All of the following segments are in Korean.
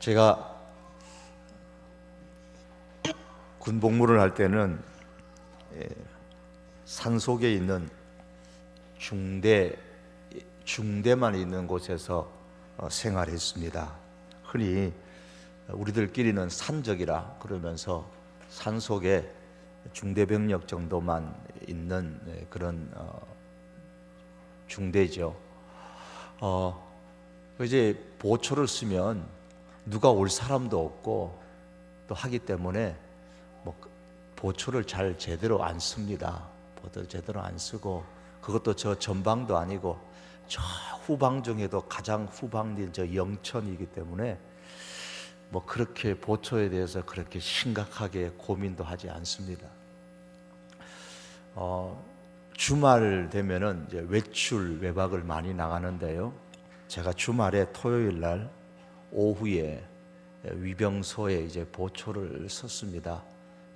제가 군 복무를 할 때는 산속에 있는 중대만 있는 곳에서 생활했습니다. 흔히 우리들끼리는 산적이라 그러면서 산속에 중대병력 정도만 있는 그런 중대죠. 이제 보초를 쓰면 누가 올 사람도 없고 또 하기 때문에 보초를 잘 제대로 안 씁니다. 보초를 제대로 안 쓰고, 그것도 저 전방도 아니고 저 후방 중에도 가장 후방인 저 영천이기 때문에 그렇게 보초에 대해서 그렇게 심각하게 고민도 하지 않습니다. 주말 되면은 이제 외박을 많이 나가는데요. 제가 주말에 토요일 날 오후에 위병소에 이제 보초를 섰습니다.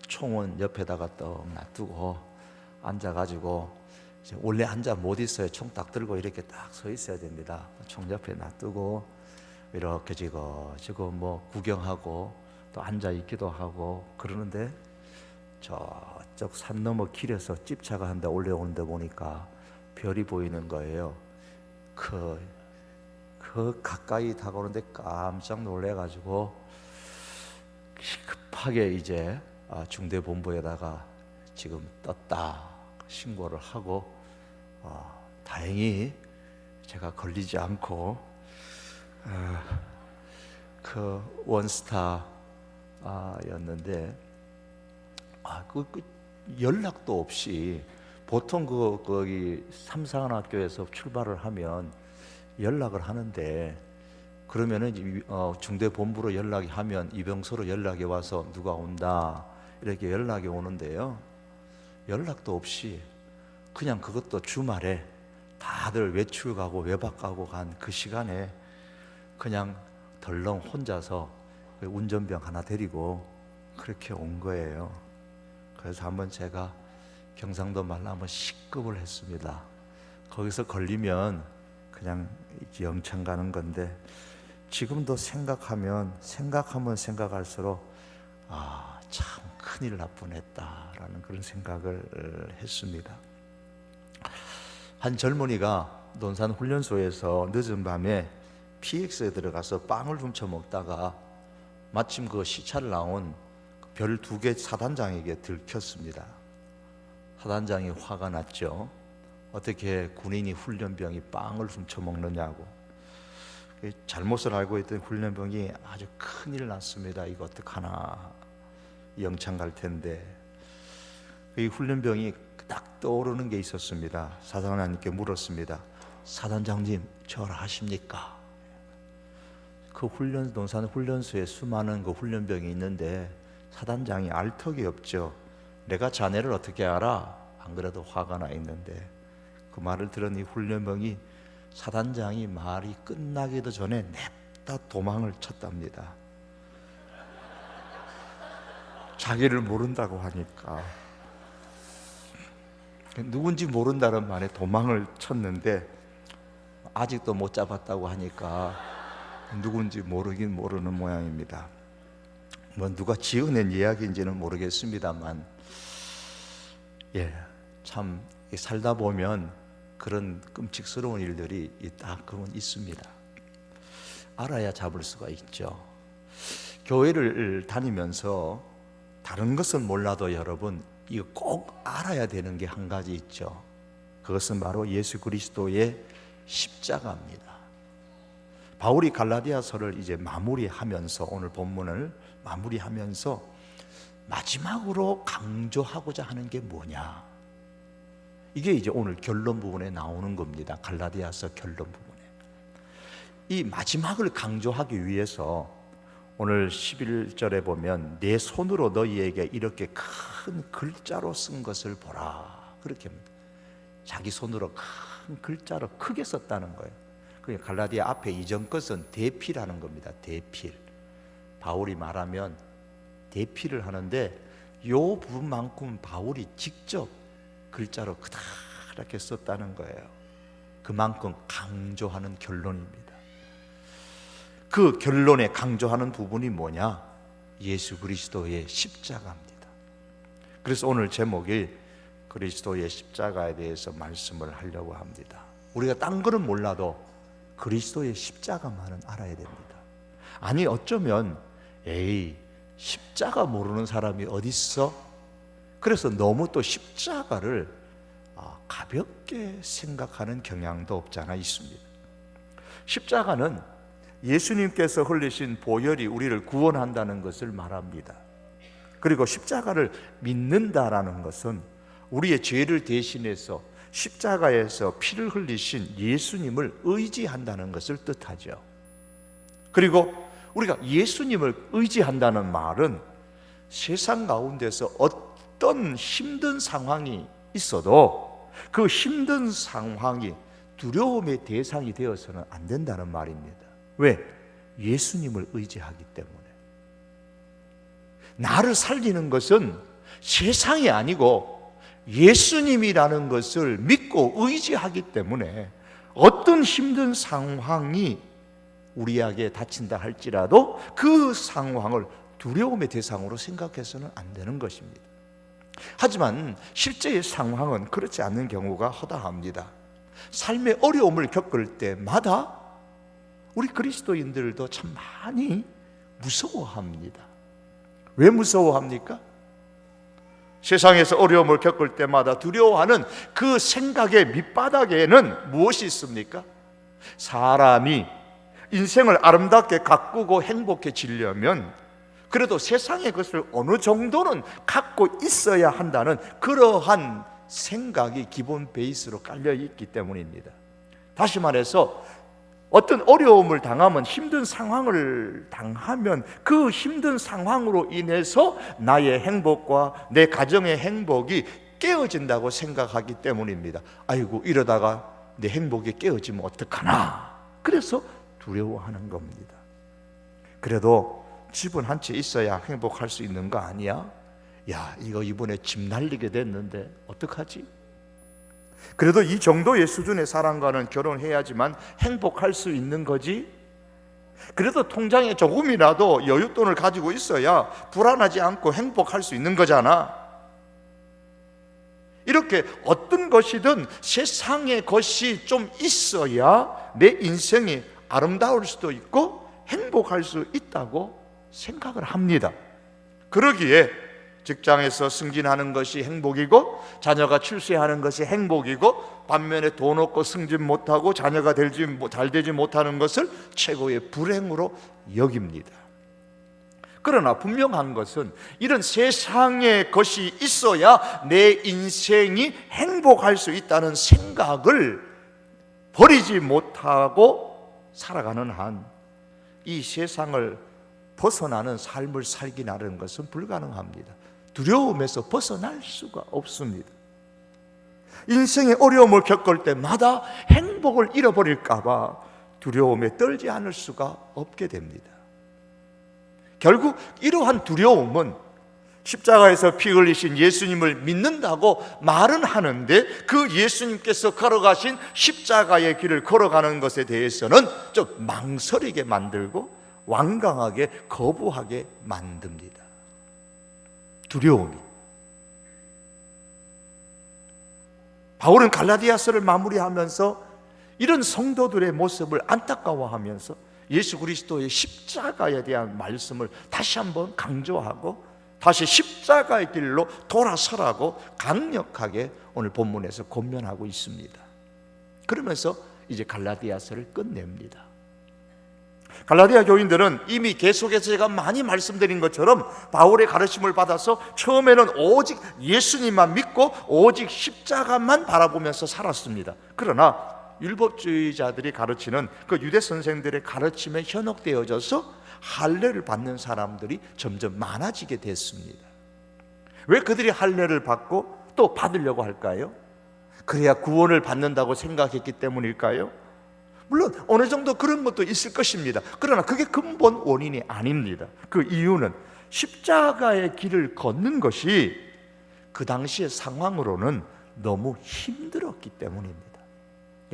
총은 옆에다가 떡 놔두고 앉아가지고, 이제 원래 앉아 못 있어요. 총 딱 들고 이렇게 딱 서 있어야 됩니다. 총 옆에 놔두고 이렇게 지금 구경하고 또 앉아 있기도 하고 그러는데, 저쪽 산 너머 길에서 집차가 한 대 올라오는데 보니까 별이 보이는 거예요. 그 가까이 다가오는데 깜짝 놀래가지고 급하게 이제 중대본부에다가 지금 떴다 신고를 하고, 다행히 제가 걸리지 않고 그 원스타였는데, 그 연락도 없이, 보통 거기 삼사관학교에서 출발을 하면 연락을 하는데, 그러면은 중대본부로 연락이 하면 이병소로 연락이 와서 누가 온다 이렇게 연락이 오는데요. 연락도 없이 그냥, 그것도 주말에 다들 외출 가고 외박 가고 간 그 시간에 그냥 덜렁 혼자서 운전병 하나 데리고 그렇게 온 거예요. 그래서 한번 제가 경상도 말로 한번 식급을 했습니다. 거기서 걸리면 그냥 영창 가는 건데, 지금도 생각하면 생각할수록 참 큰일 날 뻔했다라는 그런 생각을 했습니다. 한 젊은이가 논산 훈련소에서 늦은 밤에 PX에 들어가서 빵을 훔쳐 먹다가 마침 그 시찰을 나온 별 2개 사단장에게 들켰습니다. 사단장이 화가 났죠. 어떻게 군인이 훈련병이 빵을 훔쳐 먹느냐고. 잘못을 알고 있던 훈련병이 아주 큰일 났습니다. 이거 어떡하나, 영창 갈 텐데. 이 훈련병이 딱 떠오르는 게 있었습니다. 사단장님께 물었습니다. 사단장님, 절하십니까? 그 논산 훈련소에 수많은 그 훈련병이 있는데 사단장이 알 턱이 없죠. 내가 자네를 어떻게 알아? 안 그래도 화가 나 있는데. 그 말을 들은 이 훈련병이, 사단장이 말이 끝나기도 전에 냅다 도망을 쳤답니다. 자기를 모른다고 하니까. 누군지 모른다는 말에 도망을 쳤는데 아직도 못 잡았다고 하니까 누군지 모르긴 모르는 모양입니다. 누가 지어낸 이야기인지는 모르겠습니다만, 참 살다 보면 그런 끔찍스러운 일들이 가끔은 있습니다. 알아야 잡을 수가 있죠. 교회를 다니면서 다른 것은 몰라도 여러분, 이거 꼭 알아야 되는 게 한 가지 있죠. 그것은 바로 예수 그리스도의 십자가입니다. 바울이 갈라디아서를 이제 마무리하면서, 오늘 본문을 마무리하면서 마지막으로 강조하고자 하는 게 뭐냐, 이게 이제 오늘 결론 부분에 나오는 겁니다. 갈라디아서 결론 부분에 이 마지막을 강조하기 위해서 오늘 11절에 보면, 내 손으로 너희에게 이렇게 큰 글자로 쓴 것을 보라, 그렇게 합니다. 자기 손으로 큰 글자로 크게 썼다는 거예요. 그러니까 갈라디아 앞에 이전 것은 대피라는 겁니다. 대필. 바울이 말하면 대피를 하는데, 요 부분만큼 바울이 직접 글자로 그렇게 썼다는 거예요. 그만큼 강조하는 결론입니다. 그 결론에 강조하는 부분이 뭐냐? 예수 그리스도의 십자가입니다. 그래서 오늘 제목이 그리스도의 십자가에 대해서 말씀을 하려고 합니다. 우리가 딴 거는 몰라도 그리스도의 십자가만은 알아야 됩니다. 아니 어쩌면 십자가 모르는 사람이 어디 있어? 그래서 너무 또 십자가를 가볍게 생각하는 경향도 없잖아 있습니다. 십자가는 예수님께서 흘리신 보혈이 우리를 구원한다는 것을 말합니다. 그리고 십자가를 믿는다라는 것은 우리의 죄를 대신해서 십자가에서 피를 흘리신 예수님을 의지한다는 것을 뜻하죠. 그리고 우리가 예수님을 의지한다는 말은 세상 가운데서 어떤 힘든 상황이 있어도 그 힘든 상황이 두려움의 대상이 되어서는 안 된다는 말입니다. 왜? 예수님을 의지하기 때문에. 나를 살리는 것은 세상이 아니고 예수님이라는 것을 믿고 의지하기 때문에 어떤 힘든 상황이 우리에게 닥친다 할지라도 그 상황을 두려움의 대상으로 생각해서는 안 되는 것입니다. 하지만 실제의 상황은 그렇지 않는 경우가 허다합니다. 삶의 어려움을 겪을 때마다 우리 그리스도인들도 참 많이 무서워합니다. 왜 무서워합니까? 세상에서 어려움을 겪을 때마다 두려워하는 그 생각의 밑바닥에는 무엇이 있습니까? 사람이 인생을 아름답게 가꾸고 행복해지려면 그래도 세상의 것을 어느 정도는 갖고 있어야 한다는 그러한 생각이 기본 베이스로 깔려 있기 때문입니다. 다시 말해서 어떤 어려움을 당하면, 힘든 상황을 당하면 그 힘든 상황으로 인해서 나의 행복과 내 가정의 행복이 깨어진다고 생각하기 때문입니다. 아이고 이러다가 내 행복이 깨어지면 어떡하나, 그래서 두려워하는 겁니다. 그래도 집은 한 채 있어야 행복할 수 있는 거 아니야? 야, 이거 이번에 집 날리게 됐는데 어떡하지? 그래도 이 정도의 수준의 사람과는 결혼해야지만 행복할 수 있는 거지? 그래도 통장에 조금이라도 여윳돈을 가지고 있어야 불안하지 않고 행복할 수 있는 거잖아. 이렇게 어떤 것이든 세상의 것이 좀 있어야 내 인생이 아름다울 수도 있고 행복할 수 있다고 생각을 합니다. 그러기에 직장에서 승진하는 것이 행복이고 자녀가 출세하는 것이 행복이고 반면에 돈 없고 승진 못하고 자녀가 잘 되지 못하는 것을 최고의 불행으로 여깁니다. 그러나 분명한 것은 이런 세상의 것이 있어야 내 인생이 행복할 수 있다는 생각을 버리지 못하고 살아가는 한 이 세상을 벗어나는 삶을 살기라는 것은 불가능합니다. 두려움에서 벗어날 수가 없습니다. 인생의 어려움을 겪을 때마다 행복을 잃어버릴까 봐 두려움에 떨지 않을 수가 없게 됩니다. 결국 이러한 두려움은 십자가에서 피 흘리신 예수님을 믿는다고 말은 하는데 그 예수님께서 걸어가신 십자가의 길을 걸어가는 것에 대해서는 좀 망설이게 만들고 완강하게 거부하게 만듭니다. 두려움이. 바울은 갈라디아서를 마무리하면서 이런 성도들의 모습을 안타까워하면서 예수 그리스도의 십자가에 대한 말씀을 다시 한번 강조하고 다시 십자가의 길로 돌아서라고 강력하게 오늘 본문에서 권면하고 있습니다. 그러면서 이제 갈라디아서를 끝냅니다. 갈라디아 교인들은 이미 계속해서 제가 많이 말씀드린 것처럼 바울의 가르침을 받아서 처음에는 오직 예수님만 믿고 오직 십자가만 바라보면서 살았습니다. 그러나 율법주의자들이 가르치는 그 유대 선생들의 가르침에 현혹되어져서 할례를 받는 사람들이 점점 많아지게 됐습니다. 왜 그들이 할례를 받고 또 받으려고 할까요? 그래야 구원을 받는다고 생각했기 때문일까요? 물론 어느 정도 그런 것도 있을 것입니다. 그러나 그게 근본 원인이 아닙니다. 그 이유는 십자가의 길을 걷는 것이 그 당시의 상황으로는 너무 힘들었기 때문입니다.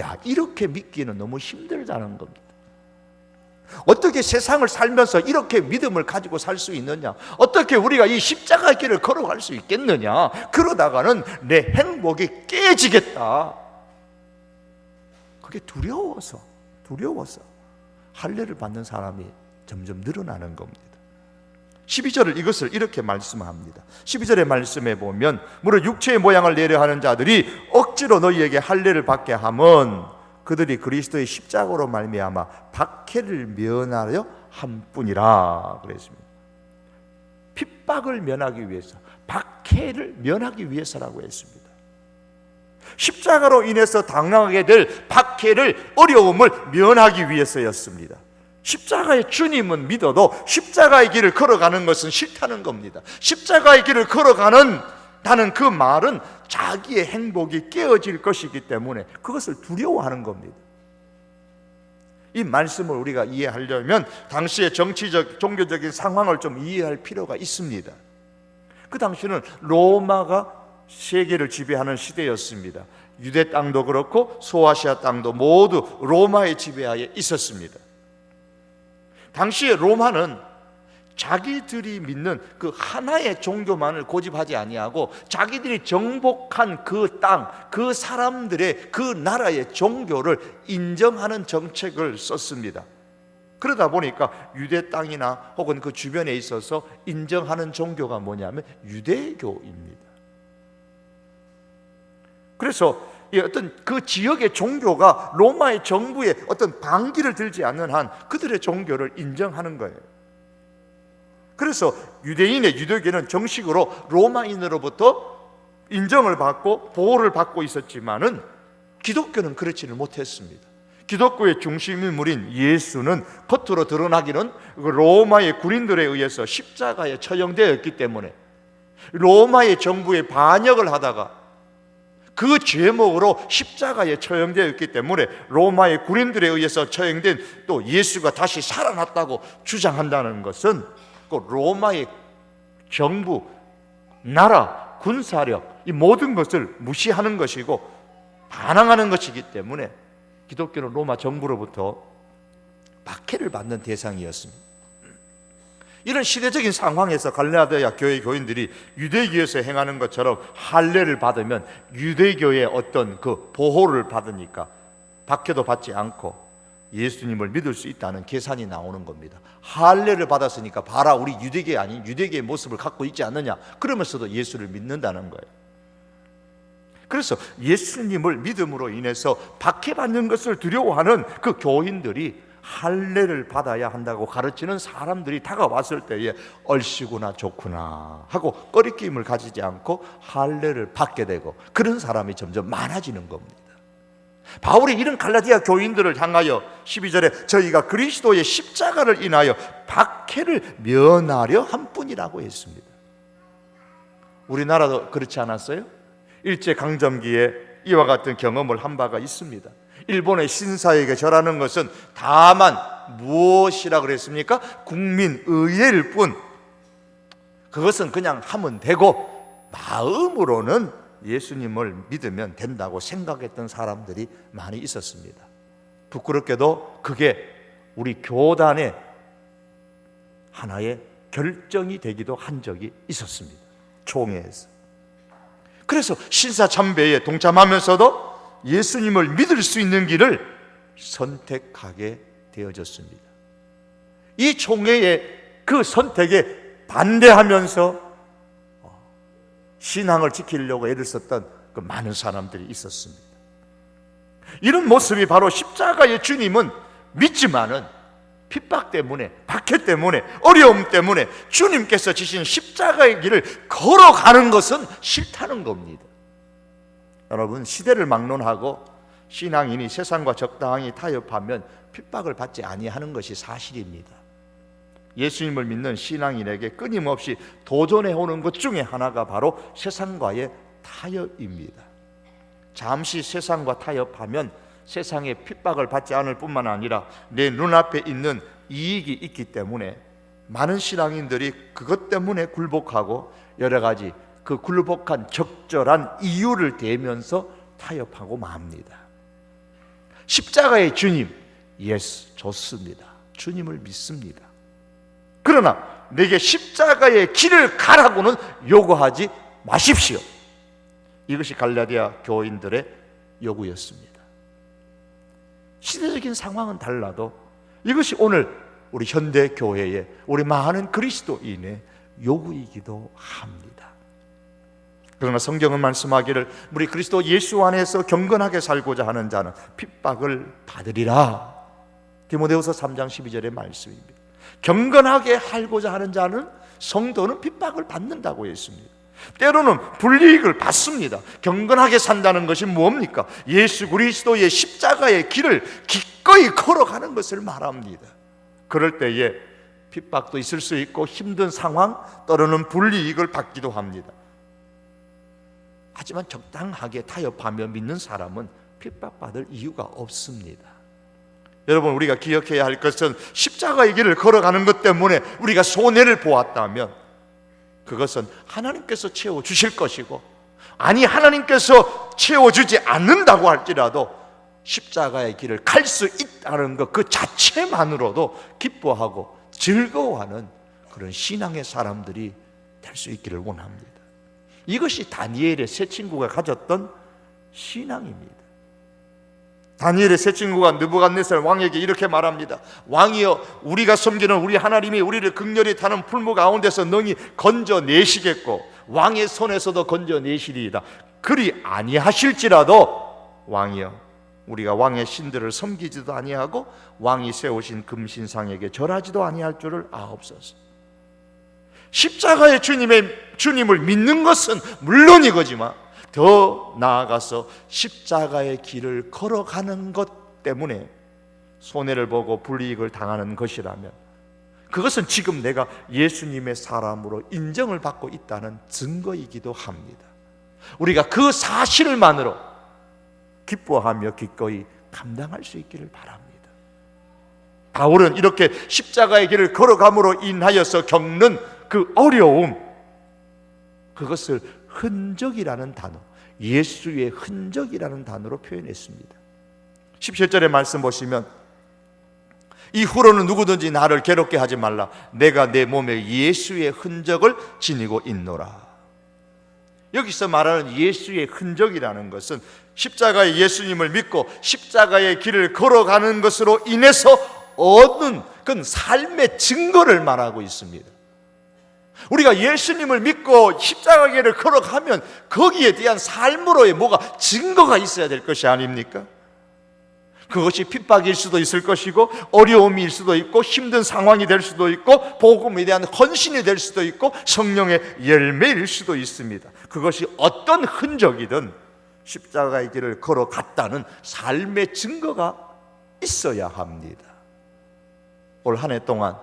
야, 이렇게 믿기는 너무 힘들다는 겁니다. 어떻게 세상을 살면서 이렇게 믿음을 가지고 살 수 있느냐? 어떻게 우리가 이 십자가의 길을 걸어갈 수 있겠느냐? 그러다가는 내 행복이 깨지겠다. 그게 두려워서 할례를 받는 사람이 점점 늘어나는 겁니다. 12절을 이것을 이렇게 말씀합니다. 12절의 말씀에 보면 무릇 육체의 모양을 내려 하는 자들이 억지로 너희에게 할례를 받게 함은 그들이 그리스도의 십자가로 말미암아 박해를 면하려 함뿐이라 그랬습니다. 핍박을 면하기 위해서, 박해를 면하기 위해서라고 했습니다. 십자가로 인해서 당하게 될 박해를, 어려움을 면하기 위해서였습니다. 십자가의 주님은 믿어도 십자가의 길을 걸어가는 것은 싫다는 겁니다. 십자가의 길을 걸어가는다는 그 말은 자기의 행복이 깨어질 것이기 때문에 그것을 두려워하는 겁니다. 이 말씀을 우리가 이해하려면 당시의 정치적, 종교적인 상황을 좀 이해할 필요가 있습니다. 그 당시는 로마가 세계를 지배하는 시대였습니다. 유대 땅도 그렇고 소아시아 땅도 모두 로마의 지배하에 있었습니다. 당시에 로마는 자기들이 믿는 그 하나의 종교만을 고집하지 아니하고 자기들이 정복한 그 땅, 그 사람들의 그 나라의 종교를 인정하는 정책을 썼습니다. 그러다 보니까 유대 땅이나 혹은 그 주변에 있어서 인정하는 종교가 뭐냐면 유대교입니다. 그래서 어떤 그 지역의 종교가 로마의 정부의 어떤 반기를 들지 않는 한 그들의 종교를 인정하는 거예요. 그래서 유대인의 유대교는 정식으로 로마인으로부터 인정을 받고 보호를 받고 있었지만은 기독교는 그렇지는 못했습니다. 기독교의 중심 인물인 예수는 겉으로 드러나기는 로마의 군인들에 의해서 십자가에 처형되었기 때문에 로마의 정부에 반역을 하다가 그 죄목으로 십자가에 처형되었기 때문에 로마의 군인들에 의해서 처형된 또 예수가 다시 살아났다고 주장한다는 것은 그 로마의 정부, 나라, 군사력 이 모든 것을 무시하는 것이고 반항하는 것이기 때문에 기독교는 로마 정부로부터 박해를 받는 대상이었습니다. 이런 시대적인 상황에서 갈라디아 교회 교인들이 유대교에서 행하는 것처럼 할례를 받으면 유대교의 어떤 그 보호를 받으니까 박해도 받지 않고 예수님을 믿을 수 있다는 계산이 나오는 겁니다. 할례를 받았으니까 봐라, 우리 유대교 아닌 유대교의 모습을 갖고 있지 않느냐, 그러면서도 예수를 믿는다는 거예요. 그래서 예수님을 믿음으로 인해서 박해받는 것을 두려워하는 그 교인들이 할례를 받아야 한다고 가르치는 사람들이 다가왔을 때에 얼씨구나 좋구나 하고 꺼리낌을 가지지 않고 할례를 받게 되고 그런 사람이 점점 많아지는 겁니다. 바울이 이런 갈라디아 교인들을 향하여 12절에 저희가 그리스도의 십자가를 인하여 박해를 면하려 함뿐이라고 했습니다. 우리나라도 그렇지 않았어요? 일제강점기에 이와 같은 경험을 한 바가 있습니다. 일본의 신사에게 절하는 것은 다만 무엇이라 그랬습니까? 국민의례일 뿐. 그것은 그냥 하면 되고 마음으로는 예수님을 믿으면 된다고 생각했던 사람들이 많이 있었습니다. 부끄럽게도 그게 우리 교단의 하나의 결정이 되기도 한 적이 있었습니다. 총회에서. 그래서 신사참배에 동참하면서도 예수님을 믿을 수 있는 길을 선택하게 되어졌습니다. 이 총회의 그 선택에 반대하면서 신앙을 지키려고 애를 썼던 그 많은 사람들이 있었습니다. 이런 모습이 바로 십자가의 주님은 믿지만은 핍박 때문에, 박해 때문에, 어려움 때문에 주님께서 지신 십자가의 길을 걸어가는 것은 싫다는 겁니다. 여러분, 시대를 막론하고 신앙인이 세상과 적당히 타협하면 핍박을 받지 아니하는 것이 사실입니다. 예수님을 믿는 신앙인에게 끊임없이 도전해 오는 것 중에 하나가 바로 세상과의 타협입니다. 잠시 세상과 타협하면 세상의 핍박을 받지 않을 뿐만 아니라 내 눈앞에 있는 이익이 있기 때문에 많은 신앙인들이 그것 때문에 굴복하고 여러 가지 그 굴복한 적절한 이유를 대면서 타협하고 맙니다. 십자가의 주님, 예수 좋습니다. 주님을 믿습니다. 그러나 내게 십자가의 길을 가라고는 요구하지 마십시오. 이것이 갈라디아 교인들의 요구였습니다. 시대적인 상황은 달라도 이것이 오늘 우리 현대 교회의 우리 많은 그리스도인의 요구이기도 합니다. 그러나 성경은 말씀하기를 우리 그리스도 예수 안에서 경건하게 살고자 하는 자는 핍박을 받으리라. 디모데후서 3장 12절의 말씀입니다. 경건하게 살고자 하는 자는, 성도는 핍박을 받는다고 했습니다. 때로는 불이익을 받습니다. 경건하게 산다는 것이 뭡니까? 예수 그리스도의 십자가의 길을 기꺼이 걸어가는 것을 말합니다. 그럴 때에 핍박도 있을 수 있고 힘든 상황, 때로는 불이익을 받기도 합니다. 하지만 적당하게 타협하며 믿는 사람은 핍박받을 이유가 없습니다. 여러분, 우리가 기억해야 할 것은 십자가의 길을 걸어가는 것 때문에 우리가 손해를 보았다면 그것은 하나님께서 채워주실 것이고, 아니 하나님께서 채워주지 않는다고 할지라도 십자가의 길을 갈 수 있다는 것 그 자체만으로도 기뻐하고 즐거워하는 그런 신앙의 사람들이 될 수 있기를 원합니다. 이것이 다니엘의 세 친구가 가졌던 신앙입니다. 다니엘의 세 친구가 느부갓네살 왕에게 이렇게 말합니다. 왕이여, 우리가 섬기는 우리 하나님이 우리를 극렬히 타는 풀무 가운데서 능히 건져내시겠고 왕의 손에서도 건져내시리이다. 그리 아니하실지라도 왕이여, 우리가 왕의 신들을 섬기지도 아니하고 왕이 세우신 금신상에게 절하지도 아니할 줄을 아옵소서. 십자가의 주님을 믿는 것은 물론이거지만 더 나아가서 십자가의 길을 걸어가는 것 때문에 손해를 보고 불이익을 당하는 것이라면 그것은 지금 내가 예수님의 사람으로 인정을 받고 있다는 증거이기도 합니다. 우리가 그 사실만으로 기뻐하며 기꺼이 감당할 수 있기를 바랍니다. 바울은 이렇게 십자가의 길을 걸어감으로 인하여서 겪는 그 어려움, 그것을 흔적이라는 단어, 예수의 흔적이라는 단어로 표현했습니다. 17절의 말씀 보시면 이후로는 누구든지 나를 괴롭게 하지 말라. 내가 내 몸에 예수의 흔적을 지니고 있노라. 여기서 말하는 예수의 흔적이라는 것은 십자가의 예수님을 믿고 십자가의 길을 걸어가는 것으로 인해서 얻는 그 삶의 증거를 말하고 있습니다. 우리가 예수님을 믿고 십자가의 길을 걸어가면 거기에 대한 삶으로의 뭐가 증거가 있어야 될 것이 아닙니까? 그것이 핍박일 수도 있을 것이고 어려움일 수도 있고 힘든 상황이 될 수도 있고 복음에 대한 헌신이 될 수도 있고 성령의 열매일 수도 있습니다. 그것이 어떤 흔적이든 십자가의 길을 걸어갔다는 삶의 증거가 있어야 합니다. 올 한 해 동안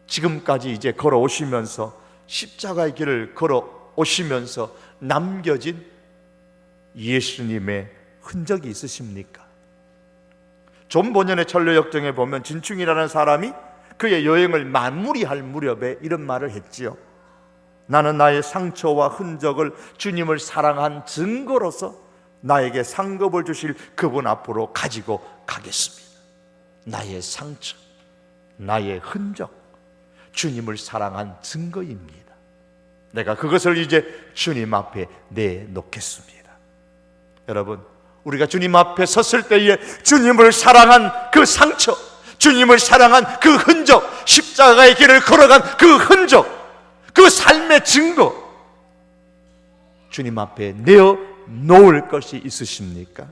지금까지 이제 걸어오시면서 십자가의 길을 걸어오시면서 남겨진 예수님의 흔적이 있으십니까? 존 버년의 천로역정에 보면 진충이라는 사람이 그의 여행을 마무리할 무렵에 이런 말을 했지요. 나는 나의 상처와 흔적을 주님을 사랑한 증거로서 나에게 상급을 주실 그분 앞으로 가지고 가겠습니다. 나의 상처, 나의 흔적, 주님을 사랑한 증거입니다. 내가 그것을 이제 주님 앞에 내놓겠습니다. 여러분, 우리가 주님 앞에 섰을 때에 주님을 사랑한 그 상처, 주님을 사랑한 그 흔적, 십자가의 길을 걸어간 그 흔적, 그 삶의 증거, 주님 앞에 내어놓을 것이 있으십니까?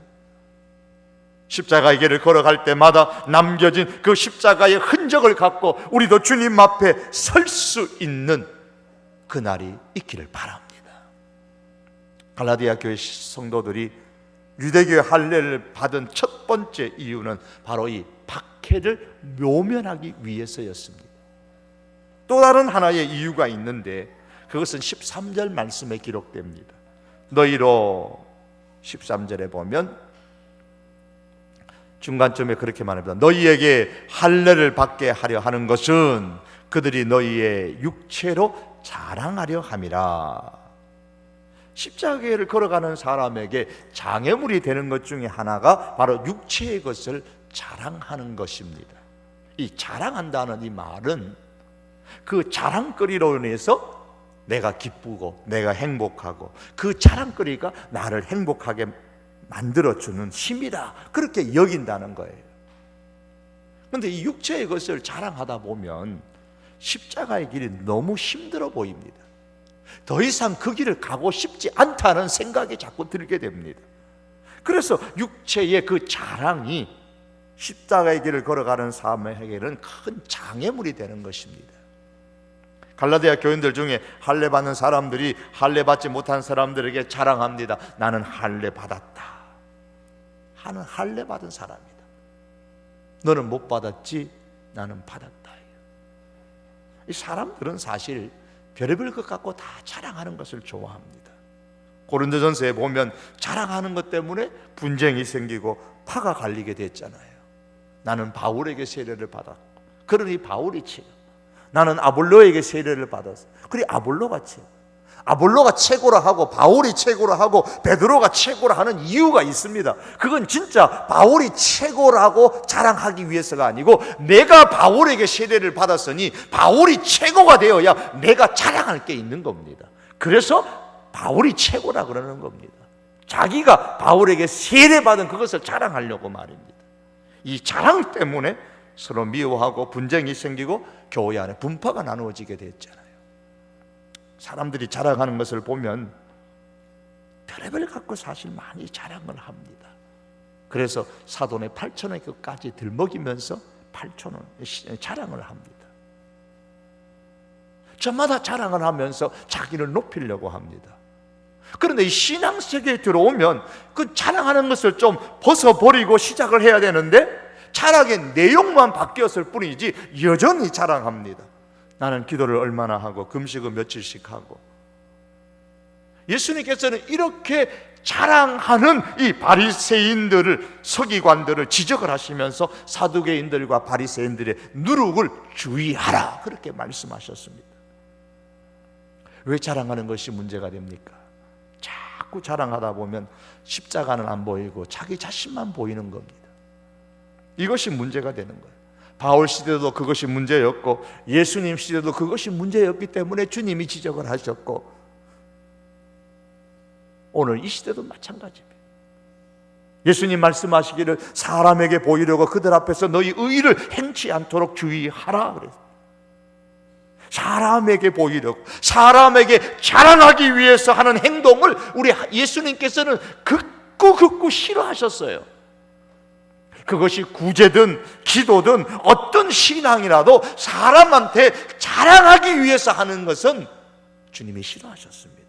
십자가의 길을 걸어갈 때마다 남겨진 그 십자가의 흔적을 갖고 우리도 주님 앞에 설 수 있는 그날이 있기를 바랍니다. 갈라디아 교회 성도들이 유대교의 할례를 받은 첫 번째 이유는 바로 이 박해를 묘면하기 위해서였습니다. 또 다른 하나의 이유가 있는데 그것은 13절 말씀에 기록됩니다. 너희로 13절에 보면 중간쯤에 그렇게 말합니다. 너희에게 할례를 받게 하려 하는 것은 그들이 너희의 육체로 자랑하려 함이라. 십자가를 걸어가는 사람에게 장애물이 되는 것 중에 하나가 바로 육체의 것을 자랑하는 것입니다. 이 자랑한다는 이 말은 그 자랑거리로 인해서 내가 기쁘고 내가 행복하고 그 자랑거리가 나를 행복하게 만들어주는 힘이다, 그렇게 여긴다는 거예요. 그런데 이 육체의 것을 자랑하다 보면 십자가의 길이 너무 힘들어 보입니다. 더 이상 그 길을 가고 싶지 않다는 생각이 자꾸 들게 됩니다. 그래서 육체의 그 자랑이 십자가의 길을 걸어가는 사람에게는 큰 장애물이 되는 것입니다. 갈라디아 교인들 중에 할례 받는 사람들이 할례 받지 못한 사람들에게 자랑합니다. 나는 할례 받았다. 나는 할례 받은 사람이다. 너는 못 받았지, 나는 받았다. 이 사람들은 사실 별의별 것 갖고 다 자랑하는 것을 좋아합니다. 고린도전서에 보면 자랑하는 것 때문에 분쟁이 생기고 파가 갈리게 됐잖아요. 나는 바울에게 세례를 받았고, 그러니 바울이 치고, 나는 아볼로에게 세례를 받았어, 그리 아볼로가 치고, 아볼로가 최고라 하고 바울이 최고라 하고 베드로가 최고라 하는 이유가 있습니다. 그건 진짜 바울이 최고라고 자랑하기 위해서가 아니고, 내가 바울에게 세례를 받았으니 바울이 최고가 되어야 내가 자랑할 게 있는 겁니다. 그래서 바울이 최고라 그러는 겁니다. 자기가 바울에게 세례받은 그것을 자랑하려고 말입니다. 이 자랑 때문에 서로 미워하고 분쟁이 생기고 교회 안에 분파가 나누어지게 됐잖아요. 사람들이 자랑하는 것을 보면 별의별 갖고 사실 많이 자랑을 합니다. 그래서 사돈의 8천원 끝까지 들먹이면서 8천원 자랑을 합니다. 저마다 자랑을 하면서 자기를 높이려고 합니다. 그런데 이 신앙세계에 들어오면 그 자랑하는 것을 좀 벗어버리고 시작을 해야 되는데, 자랑의 내용만 바뀌었을 뿐이지 여전히 자랑합니다. 나는 기도를 얼마나 하고 금식을 며칠씩 하고. 예수님께서는 이렇게 자랑하는 이 바리새인들을, 서기관들을 지적을 하시면서 사두개인들과 바리새인들의 누룩을 주의하라, 그렇게 말씀하셨습니다. 왜 자랑하는 것이 문제가 됩니까? 자꾸 자랑하다 보면 십자가는 안 보이고 자기 자신만 보이는 겁니다. 이것이 문제가 되는 거예요. 바울 시대도 그것이 문제였고 예수님 시대도 그것이 문제였기 때문에 주님이 지적을 하셨고, 오늘 이 시대도 마찬가지입니다. 예수님 말씀하시기를 사람에게 보이려고 그들 앞에서 너희 의를 행치 않도록 주의하라 그랬어요. 사람에게 보이려고, 사람에게 자랑하기 위해서 하는 행동을 우리 예수님께서는 극구 싫어하셨어요. 그것이 구제든 기도든 어떤 신앙이라도 사람한테 자랑하기 위해서 하는 것은 주님이 싫어하셨습니다.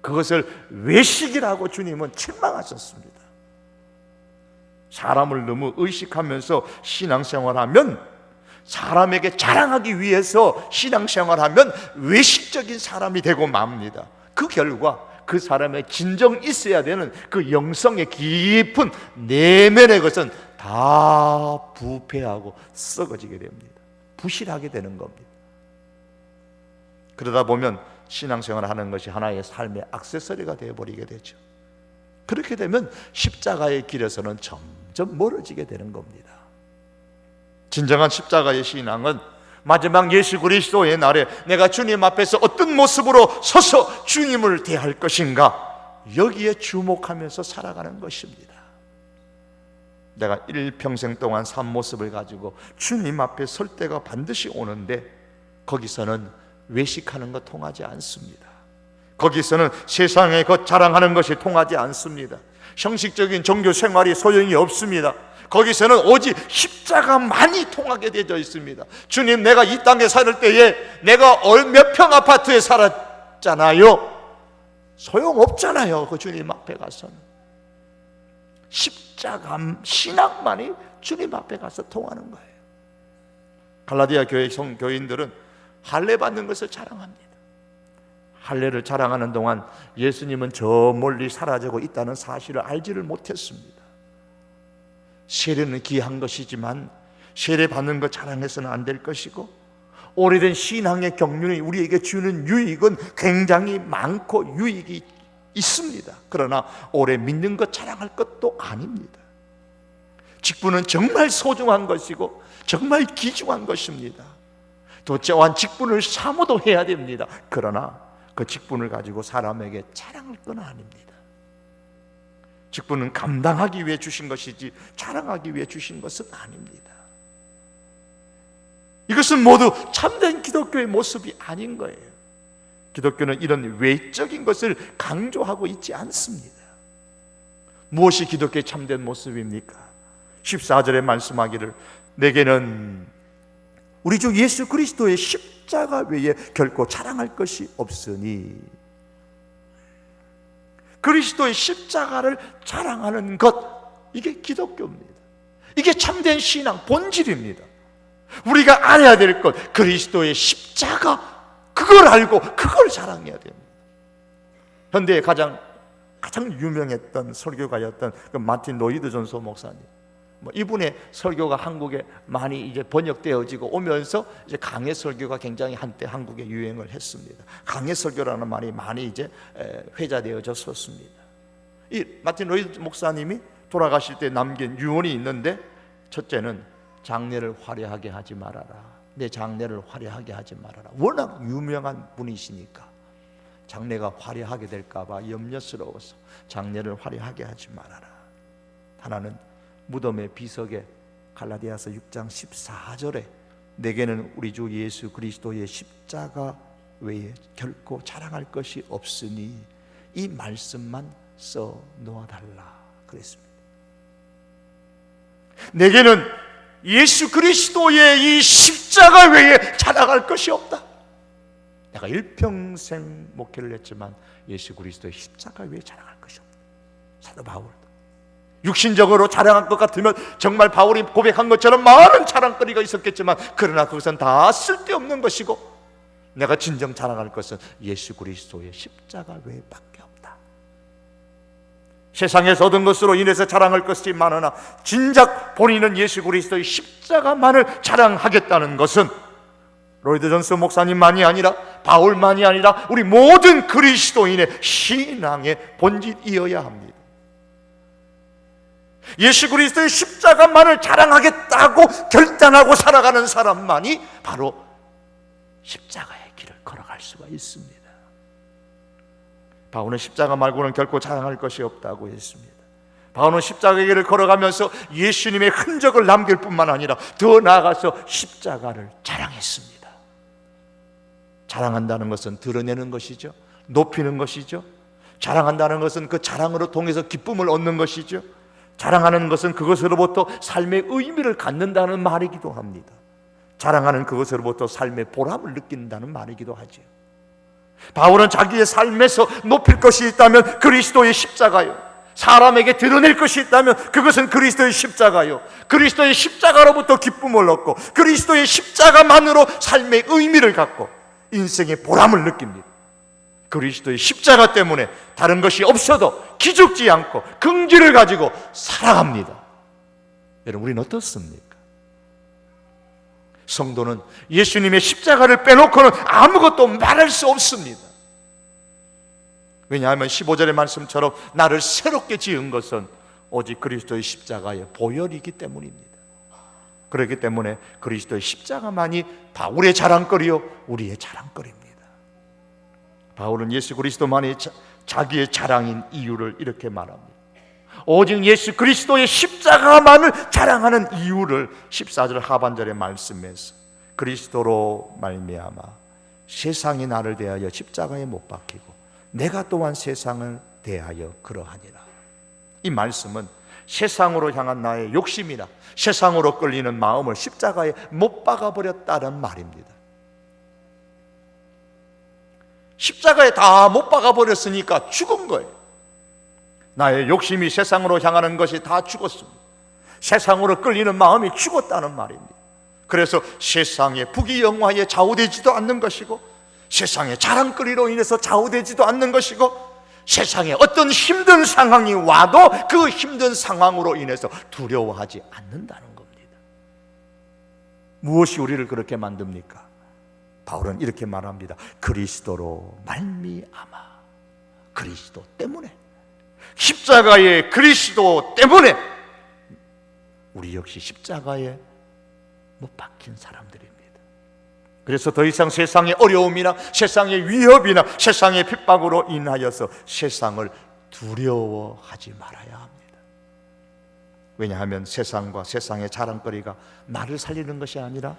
그것을 외식이라고 주님은 책망하셨습니다. 사람을 너무 의식하면서 신앙생활하면, 사람에게 자랑하기 위해서 신앙생활하면 외식적인 사람이 되고 맙니다. 그 결과 그 사람의 진정 있어야 되는 그 영성의 깊은 내면의 것은 다 부패하고 썩어지게 됩니다. 부실하게 되는 겁니다. 그러다 보면 신앙생활을 하는 것이 하나의 삶의 액세서리가 되어버리게 되죠. 그렇게 되면 십자가의 길에서는 점점 멀어지게 되는 겁니다. 진정한 십자가의 신앙은 마지막 예수 그리스도의 날에 내가 주님 앞에서 어떤 모습으로 서서 주님을 대할 것인가, 여기에 주목하면서 살아가는 것입니다. 내가 일평생 동안 산 모습을 가지고 주님 앞에 설 때가 반드시 오는데, 거기서는 외식하는 것 통하지 않습니다. 거기서는 세상의 것 자랑하는 것이 통하지 않습니다. 형식적인 종교 생활이 소용이 없습니다. 거기서는 오직 십자가만이 통하게 되어 있습니다. 주님, 내가 이 땅에 살 때에 내가 몇 평 아파트에 살았잖아요. 소용없잖아요. 그 주님 앞에 가서는 십자가 신앙만이 주님 앞에 가서 통하는 거예요. 갈라디아 교회 성교인들은 할례 받는 것을 자랑합니다. 할례를 자랑하는 동안 예수님은 저 멀리 사라지고 있다는 사실을 알지를 못했습니다. 세례는 귀한 것이지만 세례 받는 것 자랑해서는 안 될 것이고, 오래된 신앙의 경륜이 우리에게 주는 유익은 굉장히 많고 유익이 있습니다. 그러나 오래 믿는 것 자랑할 것도 아닙니다. 직분은 정말 소중한 것이고 정말 귀중한 것입니다. 또한 직분을 사모도 해야 됩니다. 그러나 그 직분을 가지고 사람에게 자랑할 건 아닙니다. 직분은 감당하기 위해 주신 것이지 자랑하기 위해 주신 것은 아닙니다. 이것은 모두 참된 기독교의 모습이 아닌 거예요. 기독교는 이런 외적인 것을 강조하고 있지 않습니다. 무엇이 기독교의 참된 모습입니까? 14절에 말씀하기를 내게는 우리 주 예수 그리스도의 십자가 외에 결코 자랑할 것이 없으니, 그리스도의 십자가를 자랑하는 것, 이게 기독교입니다. 이게 참된 신앙 본질입니다. 우리가 알아야 될 것, 그리스도의 십자가, 그걸 알고 그걸 자랑해야 됩니다. 현대에 가장 유명했던 설교가였던 그 마틴 로이드 존소 목사님, 이분의 설교가 한국에 많이 이제 번역되어지고 오면서 이제 강해 설교가 굉장히 한때 한국에 유행을 했습니다. 강해 설교라는 말이 많이 이제 회자되어졌었습니다. 이 마틴 로이드 목사님이 돌아가실 때 남긴 유언이 있는데, 첫째는 장례를 화려하게 하지 말아라. 내 장례를 화려하게 하지 말아라. 워낙 유명한 분이시니까 장례가 화려하게 될까 봐 염려스러워서 장례를 화려하게 하지 말아라. 하나는 무덤의 비석에 갈라디아서 6장 14절에 내게는 우리 주 예수 그리스도의 십자가 외에 결코 자랑할 것이 없으니 이 말씀만 써 놓아달라 그랬습니다. 내게는 예수 그리스도의 이 십자가 외에 자랑할 것이 없다. 내가 일평생 목회를 했지만 예수 그리스도의 십자가 외에 자랑할 것이 없다. 사도 바울도 육신적으로 자랑할 것 같으면 정말 바울이 고백한 것처럼 많은 자랑거리가 있었겠지만, 그러나 그것은 다 쓸데없는 것이고 내가 진정 자랑할 것은 예수 그리스도의 십자가 외에밖에 없다. 세상에서 얻은 것으로 인해서 자랑할 것이 많으나 진작 본인은 예수 그리스도의 십자가만을 자랑하겠다는 것은 로이드 존스 목사님만이 아니라 바울만이 아니라 우리 모든 그리스도인의 신앙의 본질이어야 합니다. 예수 그리스도의 십자가만을 자랑하겠다고 결단하고 살아가는 사람만이 바로 십자가의 길을 걸어갈 수가 있습니다. 바울은 십자가 말고는 결코 자랑할 것이 없다고 했습니다. 바울은 십자가의 길을 걸어가면서 예수님의 흔적을 남길 뿐만 아니라 더 나아가서 십자가를 자랑했습니다. 자랑한다는 것은 드러내는 것이죠. 높이는 것이죠. 자랑한다는 것은 그 자랑으로 통해서 기쁨을 얻는 것이죠. 자랑하는 것은 그것으로부터 삶의 의미를 갖는다는 말이기도 합니다. 자랑하는 그것으로부터 삶의 보람을 느낀다는 말이기도 하죠. 바울은 자기의 삶에서 높일 것이 있다면 그리스도의 십자가요, 사람에게 드러낼 것이 있다면 그것은 그리스도의 십자가요, 그리스도의 십자가로부터 기쁨을 얻고 그리스도의 십자가만으로 삶의 의미를 갖고 인생의 보람을 느낍니다. 그리스도의 십자가 때문에 다른 것이 없어도 기죽지 않고 긍지를 가지고 살아갑니다. 여러분, 우리는 어떻습니까? 성도는 예수님의 십자가를 빼놓고는 아무것도 말할 수 없습니다. 왜냐하면 15절의 말씀처럼 나를 새롭게 지은 것은 오직 그리스도의 십자가의 보혈이기 때문입니다. 그렇기 때문에 그리스도의 십자가만이 바울의 자랑거리요 우리의 자랑거리입니다. 바울은 예수 그리스도만이 자기의 자랑인 이유를 이렇게 말합니다. 오직 예수 그리스도의 십자가만을 자랑하는 이유를 14절 하반절의 말씀에서 그리스도로 말미암아 세상이 나를 대하여 십자가에 못 박히고 내가 또한 세상을 대하여 그러하니라. 이 말씀은 세상으로 향한 나의 욕심이나 세상으로 끌리는 마음을 십자가에 못 박아버렸다는 말입니다. 십자가에 다 못 박아버렸으니까 죽은 거예요. 나의 욕심이 세상으로 향하는 것이 다 죽었습니다. 세상으로 끌리는 마음이 죽었다는 말입니다. 그래서 세상의 부귀영화에 좌우되지도 않는 것이고 세상의 자랑거리로 인해서 좌우되지도 않는 것이고 세상에 어떤 힘든 상황이 와도 그 힘든 상황으로 인해서 두려워하지 않는다는 겁니다. 무엇이 우리를 그렇게 만듭니까? 바울은 이렇게 말합니다. 그리스도로 말미암아, 그리스도 때문에, 십자가의 그리스도 때문에 우리 역시 십자가에 못 박힌 사람들입니다. 그래서 더 이상 세상의 어려움이나 세상의 위협이나 세상의 핍박으로 인하여서 세상을 두려워하지 말아야 합니다. 왜냐하면 세상과 세상의 자랑거리가 나를 살리는 것이 아니라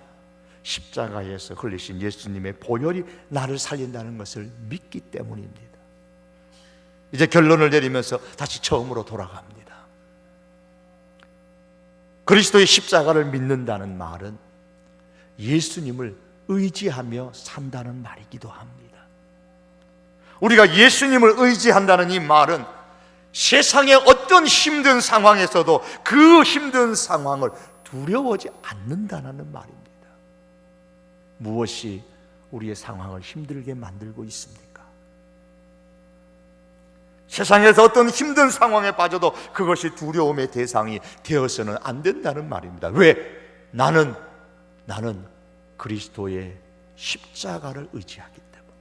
십자가에서 흘리신 예수님의 보혈이 나를 살린다는 것을 믿기 때문입니다. 이제 결론을 내리면서 다시 처음으로 돌아갑니다. 그리스도의 십자가를 믿는다는 말은 예수님을 의지하며 산다는 말이기도 합니다. 우리가 예수님을 의지한다는 이 말은 세상의 어떤 힘든 상황에서도 그 힘든 상황을 두려워하지 않는다는 말입니다. 무엇이 우리의 상황을 힘들게 만들고 있습니까? 세상에서 어떤 힘든 상황에 빠져도 그것이 두려움의 대상이 되어서는 안 된다는 말입니다. 왜? 나는 그리스도의 십자가를 의지하기 때문에,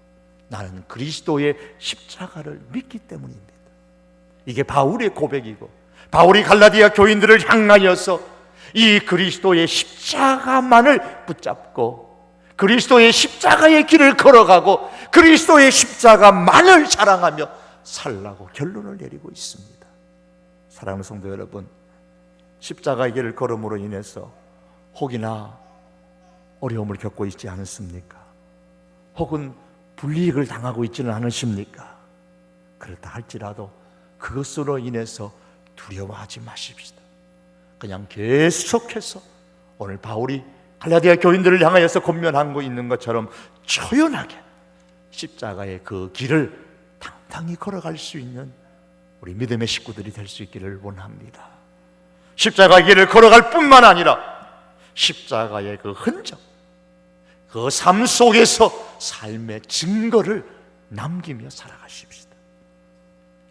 나는 그리스도의 십자가를 믿기 때문입니다. 이게 바울의 고백이고, 바울이 갈라디아 교인들을 향하여서 이 그리스도의 십자가만을 붙잡고 그리스도의 십자가의 길을 걸어가고 그리스도의 십자가만을 자랑하며 살라고 결론을 내리고 있습니다. 사랑하는 성도 여러분, 십자가의 길을 걸음으로 인해서 혹이나 어려움을 겪고 있지 않습니까? 혹은 불이익을 당하고 있지는 않으십니까? 그렇다 할지라도 그것으로 인해서 두려워하지 마십시다. 그냥 계속해서 오늘 바울이 갈라디아 교인들을 향하여서 권면하고 있는 것처럼 초연하게 십자가의 그 길을 당당히 걸어갈 수 있는 우리 믿음의 식구들이 될 수 있기를 원합니다. 십자가의 길을 걸어갈 뿐만 아니라 십자가의 그 흔적, 그 삶 속에서 삶의 증거를 남기며 살아가십시다.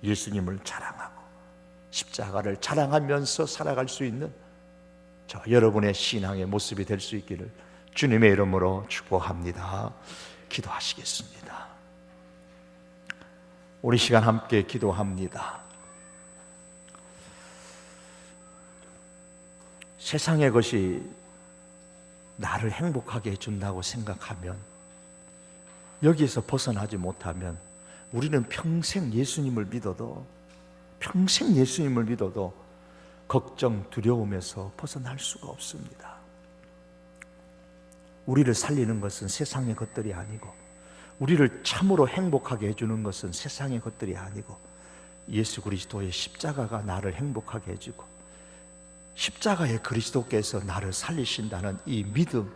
예수님을 자랑하고 십자가를 자랑하면서 살아갈 수 있는 저 여러분의 신앙의 모습이 될 수 있기를 주님의 이름으로 축복합니다. 기도하시겠습니다. 우리 시간 함께 기도합니다. 세상의 것이 나를 행복하게 해준다고 생각하면, 여기에서 벗어나지 못하면 우리는 평생 예수님을 믿어도 걱정, 두려움에서 벗어날 수가 없습니다. 우리를 살리는 것은 세상의 것들이 아니고, 우리를 참으로 행복하게 해주는 것은 세상의 것들이 아니고, 예수 그리스도의 십자가가 나를 행복하게 해주고 십자가의 그리스도께서 나를 살리신다는 이 믿음,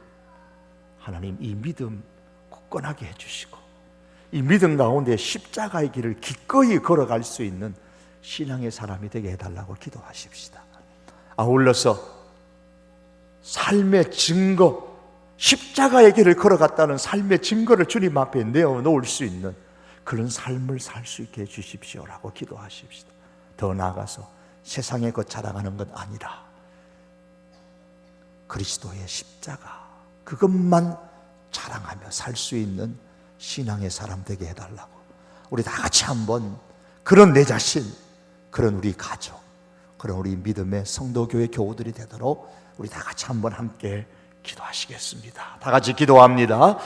하나님 이 믿음 굳건하게 해주시고 이 믿음 가운데 십자가의 길을 기꺼이 걸어갈 수 있는 신앙의 사람이 되게 해달라고 기도하십시다. 아울러서 삶의 증거, 십자가의 길을 걸어갔다는 삶의 증거를 주님 앞에 내어놓을 수 있는 그런 삶을 살 수 있게 해주십시오라고 기도하십시다. 더 나아가서 세상의 것 자랑하는 것 아니라 그리스도의 십자가, 그것만 자랑하며 살 수 있는 신앙의 사람 되게 해달라고, 우리 다 같이 한번 그런 내 자신, 그런 우리 가족, 그런 우리 믿음의 성도교회 교우들이 되도록 우리 다 같이 한번 함께 기도하시겠습니다. 다 같이 기도합니다.